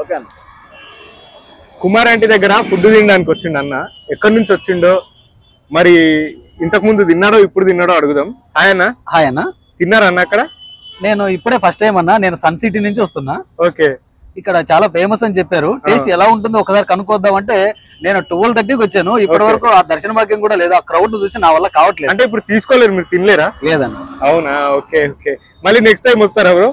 Okay అన్న. Kumar aunty దగ్గర food తినడానికి వచ్చిండు అన్న. ఎక్కడి నుంచి వచ్చిండో మరి, ఇంతకు ముందు తిన్నాడో ఇప్పుడు తిన్నాడో అడుగుదాం. హాయ్ అన్న. హాయ్ అన్న. తిన్నారా అన్న అక్కడ? నేను ఇప్పుడే ఫస్ట్ టైం అన్న, నేను సన్ సిటీ నుంచి వస్తున్నా. ఓకే. ఇక్కడ చాలా ఫేమస్ అని చెప్పారు. టేస్ట్ ఎలా ఉంటుందో ఒకసారి కనుక్కోద్దాం అంటే నేను 12:30కి వచ్చాను. ఇప్పటి వరకు ఆ దర్శన భాగ్యం కూడా లేదు. ఆ క్రౌడ్ చూసి నా వల్ల కావట్లేదు. అంటే ఇప్పుడు తీసుకోలేరు, మీరు తినలేరా? లేదన్న. అవునా? Okay okay. మళ్ళీ నెక్స్ట్ టైం వస్తారా బ్రో?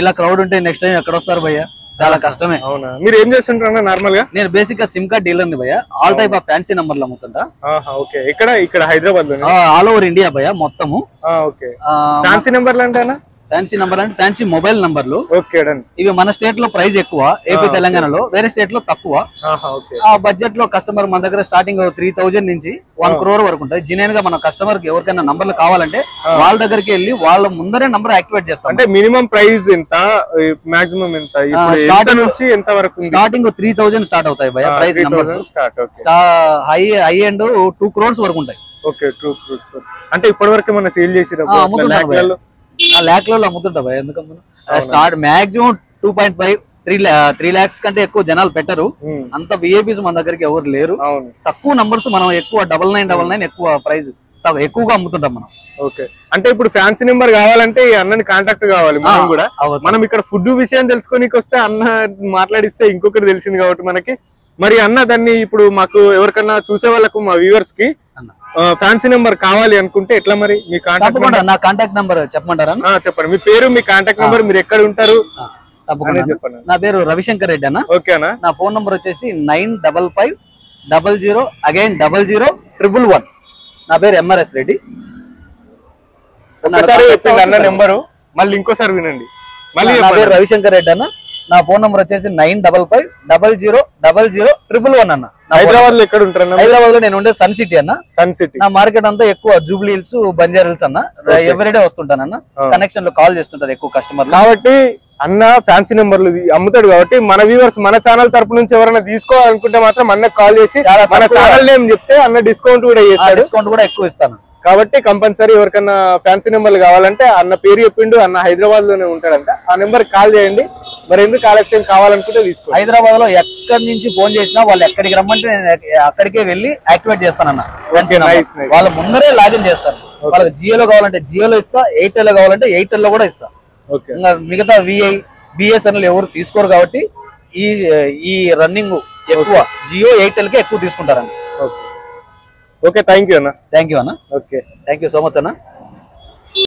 ఇలా క్రౌడ్ ఉంటే నెక్స్ట్ టైం ఎక్కడ వస్తారు భయ్యా? చాలా కష్టమే. అవునా? మీరు ఏం చేస్తుంటారు నార్మల్ గా? నేను బేసిక్ గా సిమ్ కార్డ్ డీలర్ ని భయ్యా. ఆల్ టైప్ ఆఫ్ ఫ్యాన్సీ నంబర్లు అమ్ముతుంటా. ఓకే. ఇక్కడ హైదరాబాద్ లో ఆల్ ఓవర్ ఇండియా భయ్యా మొత్తము. ఓకే. ఫ్యాన్సీ నంబర్లు అంటే అన్న? ఫ్యాన్సీ నంబర్ అంటే ఫ్యాన్సీ మొబైల్ నంబర్లు. Okay done. ఇవి మన స్టేట్ లో ప్రైస్ ఎక్కువ, ఏపీ తెలంగాణలో. వేరే స్టేట్ లో తక్కువ. ఆ బడ్జెట్ లో కస్టమర్ మన దగ్గర స్టార్టింగ్ 3,000 నుంచి 1 crore వరకు ఉంటాయి. జినైన్ గా మన కస్టమర్ కి ఎవరికైనా నంబర్లు కావాలంటే వాళ్ళ దగ్గరికి వెళ్ళి వాళ్ళ ముందరే నంబర్ యాక్టివేట్ చేస్తాం. అంటే మినిమం ప్రైస్ ఎంత, మాక్సిమం ఎంత, స్టార్టింగ్ నుంచి ఎంత వరకు? స్టార్టింగ్ 3,000 స్టార్ట్ అవుతాయి భయ price numbers. High end 2 crores వరకు ఉంటాయి. ఓకే. 2 crores. అంటే ఇప్పటి వరకు మన సేల్ చేసిరా? లాక్లలో అమ్ముతుంటా భయ. ఎందుకంటే స్టార్ట్ మాక్సిమం 2.5 3 lakhs కంటే ఎక్కువ జనాలు పెట్టరు. అంత విఐపీస్ మన దగ్గరికి ఎవరు లేరు. తక్కువ నంబర్స్ మనం ఎక్కువ 9999 ఎక్కువ ప్రైస్ ఎక్కువగా అమ్ముతుంటాం మనం. ఓకే. అంటే ఇప్పుడు ఫ్యాన్సీ నెంబర్ కావాలంటే అన్నని కాంటాక్ట్ కావాలి మనం కూడా. మనం ఇక్కడ ఫుడ్ విషయం తెలుసుకోనికి వస్తే అన్న మాట్లాడిస్తే ఇంకొకటి తెలిసింది కాబట్టి మనకి. మరి అన్న దాన్ని ఇప్పుడు మాకు ఎవరికన్నా చూసే వాళ్ళకు మా వ్యూవర్స్ కి ఫ్యాన్సీ నెంబర్ కావాలి అనుకుంటే ఎట్లా మరి? మీ నా కాంటాక్ట్ నెంబర్ చెప్పమంటారా? చెప్పండి. మీ పేరు, మీ కాంటాక్ట్ నెంబర్, మీరు ఎక్కడ ఉంటారు చెప్పండి. నా పేరు రవిశంకర్ రెడ్డి అన్న. ఓకేనా? నా ఫోన్ నంబర్ వచ్చేసి 955000011. నా పేరు ఎంఆర్ఎస్ రెడ్డి. ఒకసారి చెప్పింది అన్న నెంబరు, మళ్ళీ ఇంకోసారి వినండి. మళ్ళీ నా పేరు రవిశంకర్ రెడ్డి అన్న. నా ఫోన్ నంబర్ వచ్చేసి 955000011 అన్న. హైదరాబాద్ లో ఎక్కడ ఉంటారు? హైదరాబాద్ లో నేను ఉండే సన్ సిటీ అన్న. సన్ సిటీ. నా మార్కెట్ అంతా ఎక్కువ జూబ్లీ హిల్స్, బంజారా హిల్స్ అన్న. ఎవ్రీడే వస్తుంటానన్న. కనెక్షన్ లో కాల్ చేస్తుంటారు ఎక్కువ కస్టమర్. కాబట్టి అన్న ఫ్యాన్సీ నెంబర్లు అమ్ముతాడు కాబట్టి మన వ్యూవర్స్ మన ఛానల్ తరపు నుంచి ఎవరైనా తీసుకోవాలనుకుంటే మాత్రం అన్నకు కాల్ చేసి మన ఛానల్ నేమ్ చెప్తే అన్న డిస్కౌంట్ కూడా చేస్తాడు. డిస్కౌంట్ కూడా ఎక్కువ ఇస్తాను. కాబట్టి కంపల్సరీ ఎవరికన్నా ఫ్యాన్సీ నెంబర్లు కావాలంటే అన్న పేరు చెప్పిండు, అన్న హైదరాబాద్ లోనే ఉంటాడంట. ఆ నెంబర్ కాల్ చేయండి. మరి ఎందుకు కలెక్షన్ కావాలనుకుంటే తీసుకో. హైదరాబాద్ లో ఎక్కడి నుంచి ఫోన్ చేసినా వాళ్ళు ఎక్కడికి రమ్మంటే నేను అక్కడికే వెళ్ళి యాక్టివేట్ చేస్తానన్న. వాళ్ళ ముందరే లాగిన్ చేస్తాను. వాళ్ళకి జియోలో కావాలంటే జియోలో ఇస్తా, ఎయిర్టెల్ లో కావాలంటే ఎయిర్టెల్ లో కూడా ఇస్తా. ఇంకా మిగతా విఐ, బిఎస్ఎన్ఎల్ ఎవరు తీసుకోరు కాబట్టి ఈ రన్నింగ్ ఎక్కువ జియో, ఎయిర్టెల్ కే ఎక్కువ తీసుకుంటారన్న. ఓకే. థ్యాంక్ యూ అన్న. థ్యాంక్ యూ అన్న. Okay. Thank you so much అన్న.